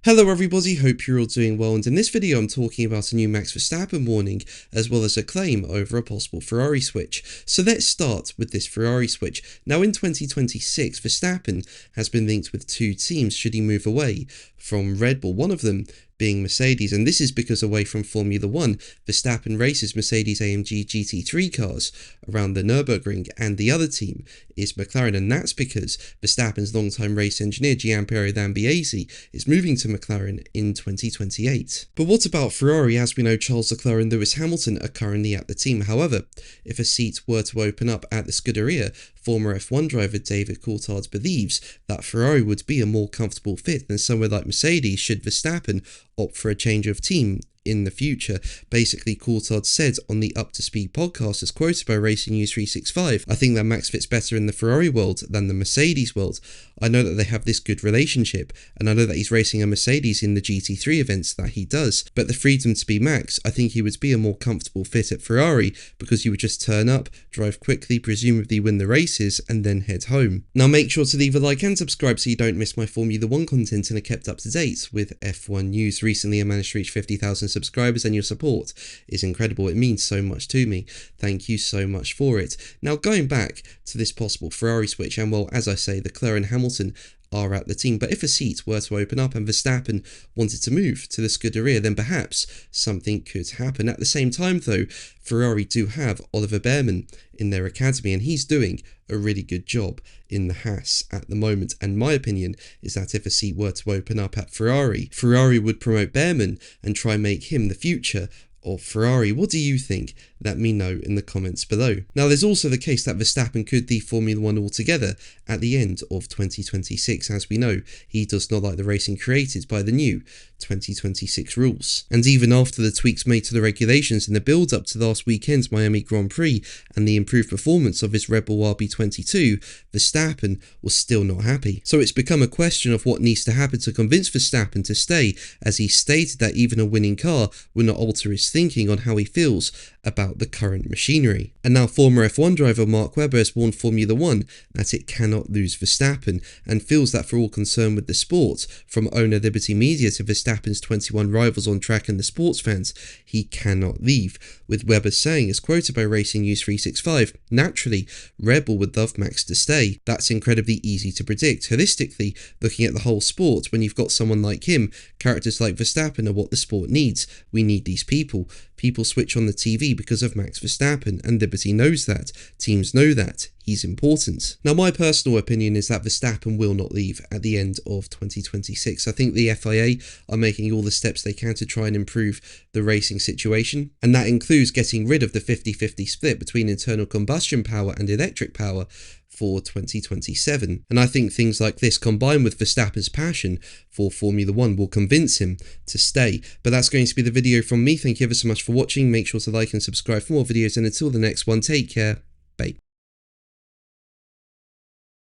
Hello everybody, hope you're all doing well, and in this video I'm talking about a new Max Verstappen warning as well as a claim over a possible Ferrari switch. So let's start with this Ferrari switch. Now in 2026 Verstappen has been linked with two teams should he move away from Red Bull, one of them being Mercedes, and this is because away from Formula 1, Verstappen races Mercedes-AMG GT3 cars around the Nürburgring, and the other team is McLaren, and that's because Verstappen's longtime race engineer Gianpiero Lambiase is moving to McLaren in 2028. But what about Ferrari? As we know, Charles Leclerc and Lewis Hamilton are currently at the team. However, if a seat were to open up at the Scuderia, former F1 driver David Coulthard believes that Ferrari would be a more comfortable fit than somewhere like Mercedes should Verstappen opt for a change of team in the future. Basically, Coulthard said on the Up to Speed podcast, as quoted by Racing News 365, "I think that Max fits better in the Ferrari world than the Mercedes world. I know that they have this good relationship, and I know that he's racing a Mercedes in the GT3 events that he does, but the freedom to be Max, I think he would be a more comfortable fit at Ferrari because you would just turn up, drive quickly, presumably win the races, and then head home." Now make sure to leave a like and subscribe so you don't miss my Formula 1 content and are kept up to date with F1 news. Recently I managed to reach 50,000 subscribers, and your support is incredible. It means so much to me. Thank you so much for it. Now going back to this possible Ferrari switch, and well, as I say, Leclerc and Hamilton are at the team, but if a seat were to open up and Verstappen wanted to move to the Scuderia, then perhaps something could happen. At the same time though, Ferrari do have Oliver Bearman in their academy, and he's doing a really good job in the Haas at the moment, and my opinion is that if a seat were to open up at Ferrari, Ferrari would promote Bearman and try and make him the future of Ferrari. What do you think? Let me know in the comments below. Now there's also the case that Verstappen could leave Formula 1 altogether at the end of 2026. As we know, he does not like the racing created by the new 2026 rules. And even after the tweaks made to the regulations in the build up to last weekend's Miami Grand Prix and the improved performance of his Red Bull RB22, Verstappen was still not happy. So it's become a question of what needs to happen to convince Verstappen to stay, as he stated that even a winning car will not alter his thinking on how he feels about the current machinery. And now former F1 driver Mark Webber has warned Formula 1 that it cannot lose Verstappen, and feels that for all concerned with the sport, from owner Liberty Media to Verstappen's 21 rivals on track and the sports fans, he cannot leave, with Webber saying, as quoted by Racing News 365, "Naturally, Red Bull would love Max to stay. That's incredibly easy to predict. Holistically, looking at the whole sport, when you've got someone like him, characters like Verstappen are what the sport needs. We need these people. People switch on the TV because of Max Verstappen, and Liberty knows that. Teams know that. He's important." Now my personal opinion is that Verstappen will not leave at the end of 2026. I think the FIA are making all the steps they can to try and improve the racing situation, and that includes getting rid of the 50-50 split between internal combustion power and electric power for 2027. And I think things like this, combined with Verstappen's passion for Formula 1, will convince him to stay. But that's going to be the video from me. Thank you ever so much for watching. Make sure to like and subscribe for more videos, and until the next one, take care.